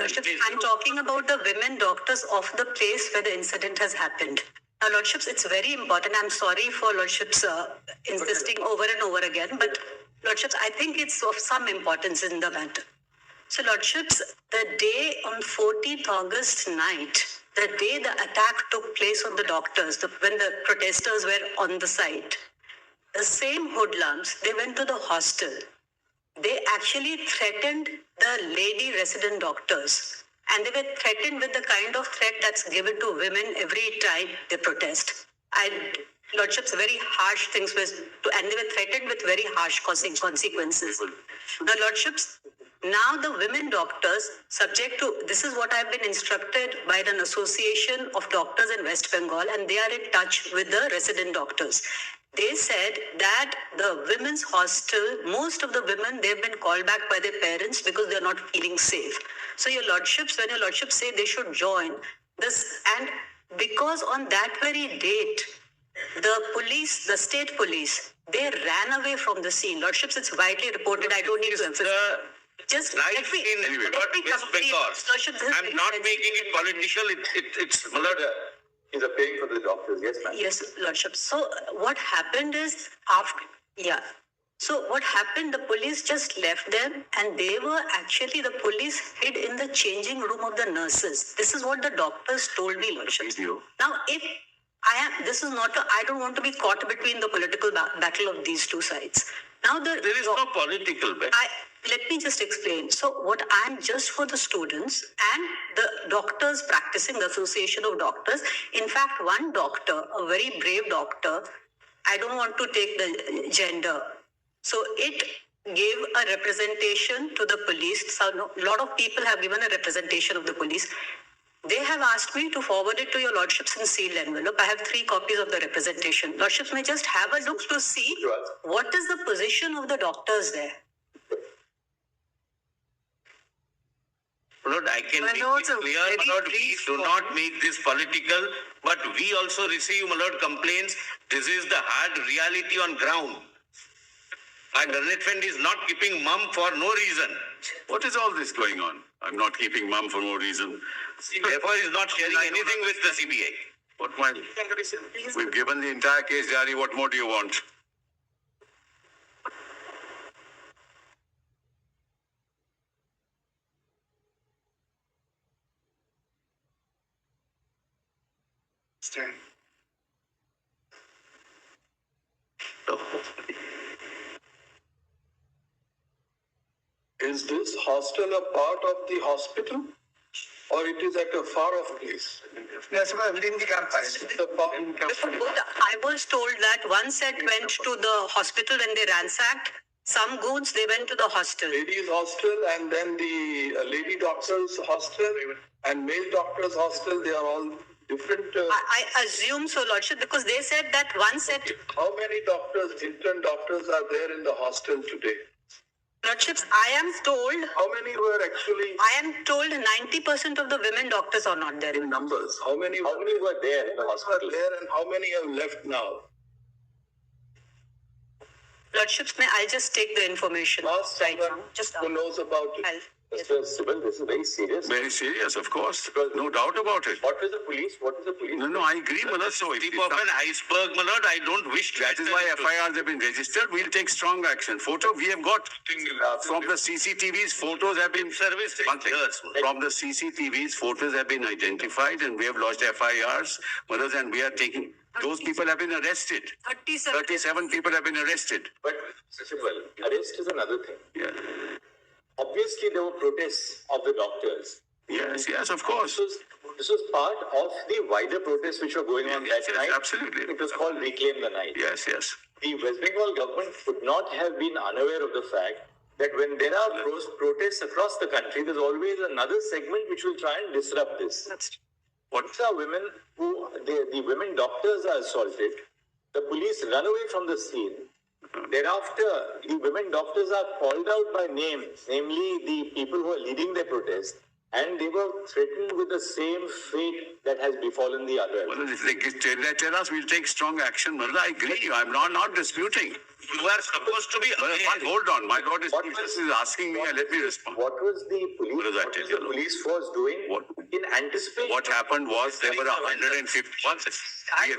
Lordships, I'm talking about the women doctors of the place where the incident has happened. Now, Lordships, it's very important. I'm sorry for Lordships insisting over and over again, but Lordships, I think it's of some importance in the matter. So, Lordships, the day on 14th August night, the day the attack took place on the doctors, when the protesters were on the site, the same hoodlums, they went to the hostel. They actually threatened the lady resident doctors. And they were threatened with the kind of threat that's given to women every time they protest. Lordships, very harsh things and they were threatened with very harsh consequences. Now, Lordships, now the women doctors, subject to, this is what I've been instructed by an association of doctors in West Bengal, and they are in touch with the resident doctors. They said that the women's hostel, most of the women, they've been called back by their parents because they're not feeling safe. So your Lordships, when your Lordships say they should join this, and because on that very date, the police, the state police, they ran away from the scene. Lordships, it's widely reported. I don't need to emphasize. Just right in West Bengal. I'm not making it political. It's murder. Is paying for the doctors, yes, ma'am. Yes, Lordship. So what happened is So what happened, the police just left them, and the police hid in the changing room of the nurses. This is what the doctors told me, Lordship. Now, if I don't want to be caught between the political battle of these two sides. Now, there is no political battle. Let me just explain. So what I'm just for the students and the doctors practicing, the Association of Doctors. In fact, one doctor, a very brave doctor, I don't want to take the gender. So it gave a representation to the police. So a lot of people have given a representation of the police. They have asked me to forward it to your Lordships in sealed envelope. I have 3 copies of the representation. Lordships may just have a look to see what is the position of the doctors there. Lord, I can make it clear, my Lord, we do not make this political, but we also receive, my Lord, complaints. This is the hard reality on ground. And the learned friend is not keeping mum for no reason. What is all this going on? I'm not keeping mum for no reason. Therefore, is not sharing anything with the CBI. What more? We've given the entire case, Jari. What more do you want? Stand. Is this hostel a part of the hospital, or it is at a far-off place? Yes, within the campus. I was told that one set went to the hospital when they ransacked. Some goons, they went to the hostel. Ladies' hostel, and then the lady doctors' hostel and male doctors' hostel, they are all different. I assume so, Lordship, because they said that one set. How many doctors, intern doctors, are there in the hostel today? Lordships, I am told. How many were actually? I am told 90% of the women doctors are not there. In numbers, how many were there in the hospital? There, and how many have left now? Lordships, I'll just take the information right now. Just who knows about it? Mr. Sibyl, this is very serious. Very serious, of course. No doubt about it. What is the police? What is the police? No, I agree, Malad. So tip of an iceberg, Malad. I don't wish that is why FIRs have been registered. We'll take strong action. We have got from the CCTVs, photos have been serviced. From the CCTVs, photos have been identified, and we have lodged FIRs, Malad, and we are taking. Those people have been arrested. 37 people have been arrested. But, Mr. Sibyl, arrest is another thing. Yeah. Obviously, there were protests of the doctors. Yes, of course. This was part of the wider protests which were going on that night. Absolutely. It was called Reclaim the Night. Yes. The West Bengal government would not have been unaware of the fact that when there are protests across the country, there's always another segment which will try and disrupt this. What are women who, the women doctors are assaulted, the police run away from the scene. Thereafter, the women doctors are called out by name, namely the people who are leading the protest. and they were threatened with the same fate that has befallen the others. Well, if they tell us, we'll take strong action. Well, I agree. I'm not disputing. You are supposed to be Well, aware. hold on. My God is asking me, and let me respond. What was the police? What does that What tell was you? the police force doing What? in anticipation? What happened was there were 150.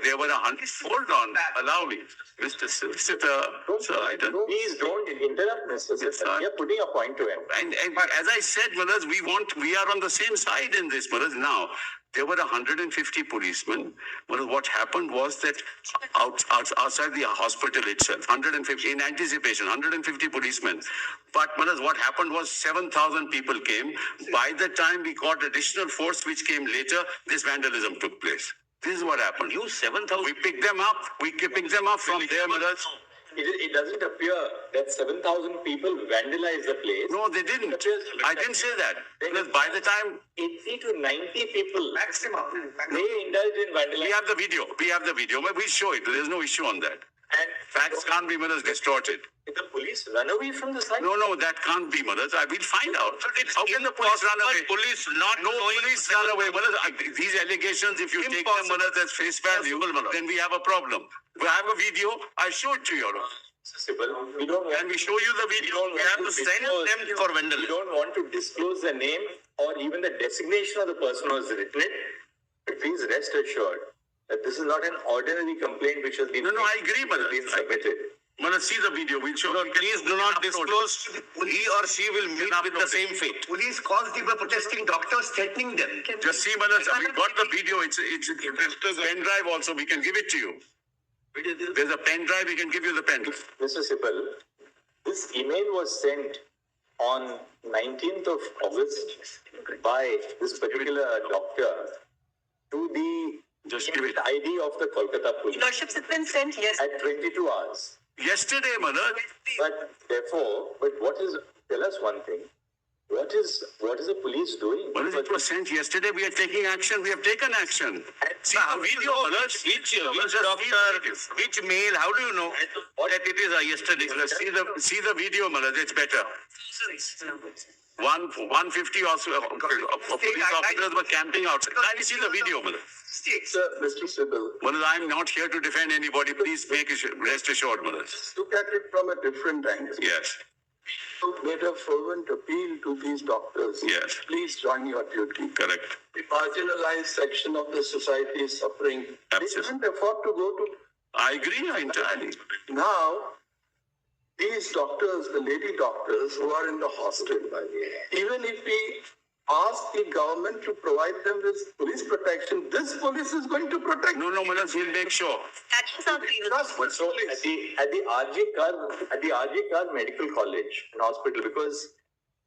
There were 100. Hold on. Allow me, Mr. Solicitor. So I don't. Please don't interrupt, Mr. Sir. We are putting a point to him. And as I said, Maharaj, we are on the same side in this, Maharaj. Now, there were 150 policemen. Maharaj, what happened was that outside the hospital itself, 150, in anticipation, 150 policemen. But Maharaj, what happened was 7,000 people came. By the time we got additional force which came later, this vandalism took place. This is what happened. You 7,000. We picked them up. We picked them up from there, Maharaj. It doesn't appear that 7,000 people vandalized the place. No, they didn't. I didn't say that. Because by the time 80 to 90 people Maximum. they indulged in vandalism. we have the video, we show it. There's no issue on that. And Facts can't be, Maharaj, distorted. did the police run away from the site? No, that can't be, Maharaj. I will find out. How can the police run away? Police not No police run away, Maharaj. These allegations, if you take them, Maharaj, as face value, then we have a problem. We have a video. I show it to you, Your Honor. We don't want Can we show you the video? We have to send them for We vandalism. don't want to disclose the name or even the designation of the person who has written it. But please rest assured that this is not an ordinary complaint which has been, No, I agree, Maharaj. been submitted. Maharaj, see the video. We'll show. Please do not disclose. He or she will meet with the same fate. Police calls they were protesting doctors threatening them. Just see, Maharaj. We got the video. It's a pen drive also. We can give it to you. There's a pen drive. We can give you the pen. Mr. Sipal, this email was sent on 19th of August by this particular doctor to the Just give it. ID of the Kolkata police Lordships, it's been sent yesterday. at 22 hours. Yesterday, Maharaj. But tell us one thing. What is the police doing? Maharaj, it was sent yesterday. We are taking action. We have taken action. See the video, Maharaj. Which doctor, which mail, how do you know that it is yesterday? See the video, Maharaj. It's better. 150 also police officers were camping outside. Can you see the video, Maharaj? Sir, Mr. Sibal, Maharaj, I'm not here to defend anybody. Please rest assured, Maharaj. Look at it from a different angle. Yes. Made a fervent appeal to these doctors. Yes. Please join your duty. Correct. The marginalized section of the society is suffering. Absolutely. They can't afford to go to. I agree entirely. Now, these doctors, the lady doctors who are in the hospital, even if we ask the government to provide them with police protection, this police is going to protect. No, Maharaj, we'll make sure. That is our previous. so at the RG Kar Medical College and Hospital, because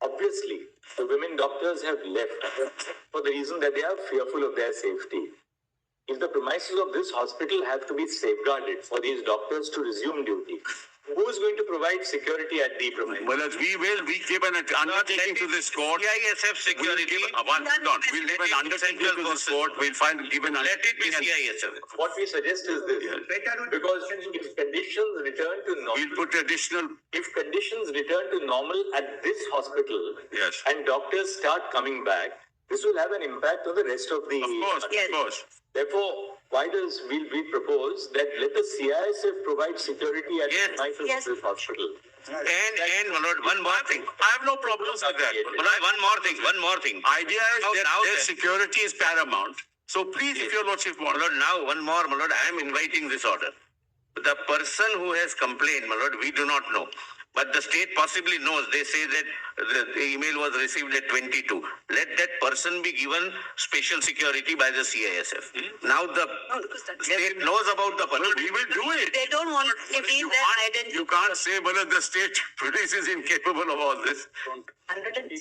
obviously the women doctors have left for the reason that they are fearful of their safety. If the premises of this hospital have to be safeguarded for these doctors to resume duty, who is going to provide security at the premises? Maharaj, we give an undertaking to this court. CISF security. We'll give an undertaking to this court. We'll give an Let it be undertaking. CISF. What we suggest is this, because if conditions return to normal, We'll put additional. if conditions return to normal at this hospital, Yes. and doctors start coming back, this will have an impact on the rest of the. Yes. Of course. Therefore, why does we propose that let the CISF provide security at Yes. the premises Yes. of this hospital? And Manoj, one more thing. I have no problems with that. Manoj, one more thing. Idea is that Now their that- security is paramount. So please, if your lordship wants. Malord, now one more, Malord, I am inviting this order. The person who has complained, Malord, we do not know. But the state possibly knows. They say that the email was received at 22. Let that person be given special security by the CISF. Now the state knows about the person. We will do it. They don't want to give their identity. You can't say, but the state police is incapable of all this. 100.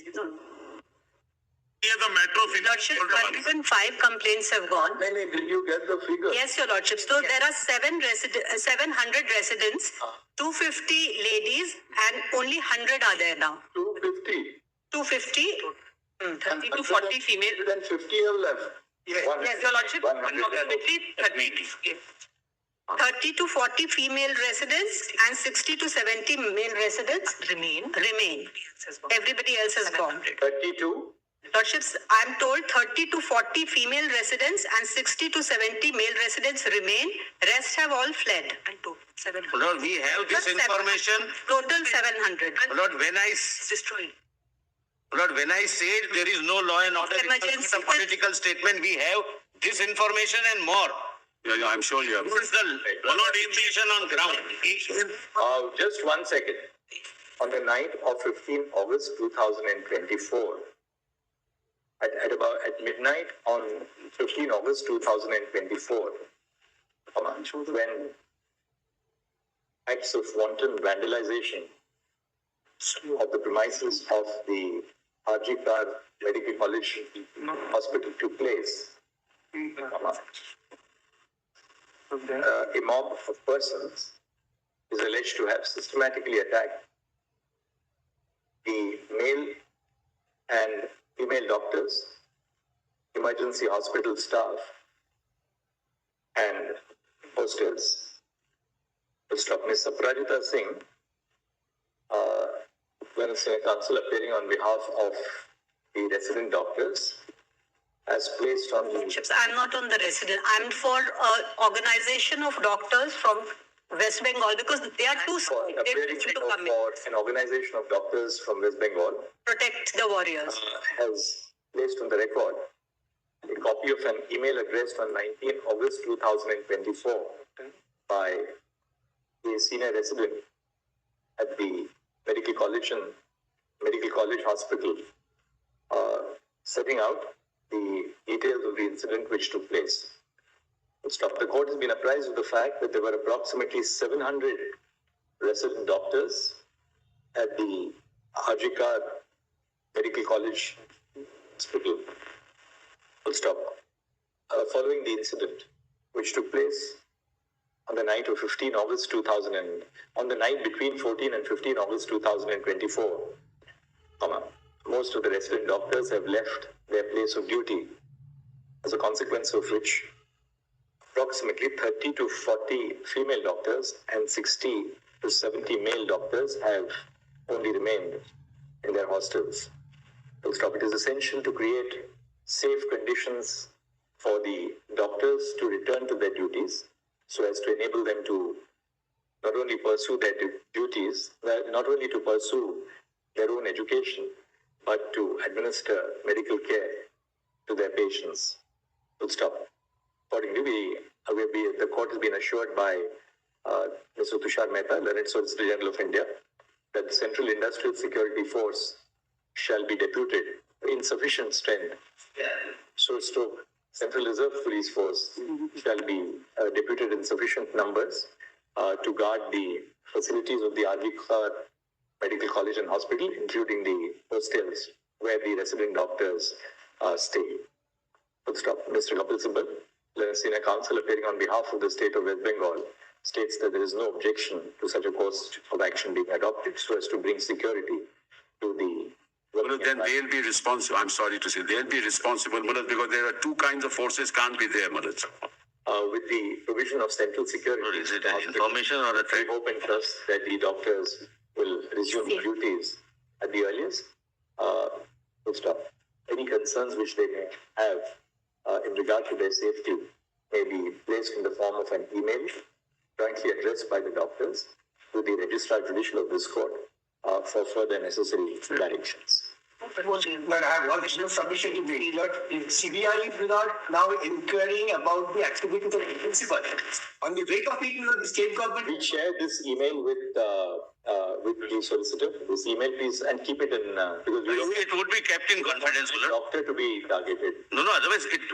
Here the metro Lordship, 105 complaints have gone. Did you get the figure? Yes, Your Lordship. So there are 700 residents, 250 ladies, and only 100 are there now. 250. 250, 30 to 40 female. 150 have left. Yes, Your Lordship. 30 to 40 female residents and 60 to 70 male residents remain. Everybody else has gone. 32, Lordships, I'm told 30 to 40 female residents and 60 to 70 male residents remain. Rest have all fled. Lord, we have this information. Total 700. Lord, when I say there is no law and order, it's a political statement. We have this information and more. Yeah, I'm sure you have. This is the information on ground. Just 1 second. On the night of 15 August 2024, at midnight on 15 August 2024, when acts of wanton vandalization of the premises of the Arjikar Medical College Hospital took place, a mob of persons is alleged to have systematically attacked the male and female doctors, emergency hospital staff, and hostels. Mr. Ms. Aprajita Singh, Senior Counsel appearing on behalf of the resident doctors, has placed on the... I'm not on the resident. I'm for organization of doctors from West Bengal because they are too small. Appearing for an organization of doctors from West Bengal, protect the warriors, has placed on the record a copy of an email addressed on 19 August 2024 by a senior resident at the Medical College Hospital, setting out the details of the incident which took place. The court has been apprised of the fact that there were approximately 700 resident doctors at the Arjikar Medical College Hospital. Following the incident, which took place on the night of 15 August 2000 and on the night between 14 and 15 August 2024, most of the resident doctors have left their place of duty, as a consequence of which approximately 30 to 40 female doctors and 60 to 70 male doctors have only remained in their hostels. It is essential to create safe conditions for the doctors to return to their duties so as to enable them to not only pursue their duties, not only to pursue their own education, but to administer medical care to their patients. Accordingly, the court has been assured by Mr. Tushar Mehta, Learned Solicitor General of India, that the Central Industrial Security Force shall be deputed in sufficient strength. So, Central Reserve Police Force shall be deputed in sufficient numbers to guard the facilities of the Arjikar Medical College and Hospital, including the hostels where the resident doctors stay. Mr. Kapil Sibal, Senior Counsel appearing on behalf of the state of West Bengal, states that there is no objection to such a course of action being adopted so as to bring security to the... Then they'll be responsible. I'm sorry to say, they'll be responsible, because there are two kinds of forces can't be there, Manoj. With the provision of central security, Is it an information or a threat? we hope and trust that the doctors will resume duties at the earliest. Any concerns which they may have in regard to their safety may be placed in the form of an email jointly addressed by the doctors to the Registrar Judicial of this court for further necessary directions. But I have one additional submission to make that CBI is now inquiring about the activity of the principal. On the wake of it, the state government... We share this email with the solicitor. This email, please, and keep it in because we don't It would be kept in confidence, want the doctor to be targeted. No, otherwise it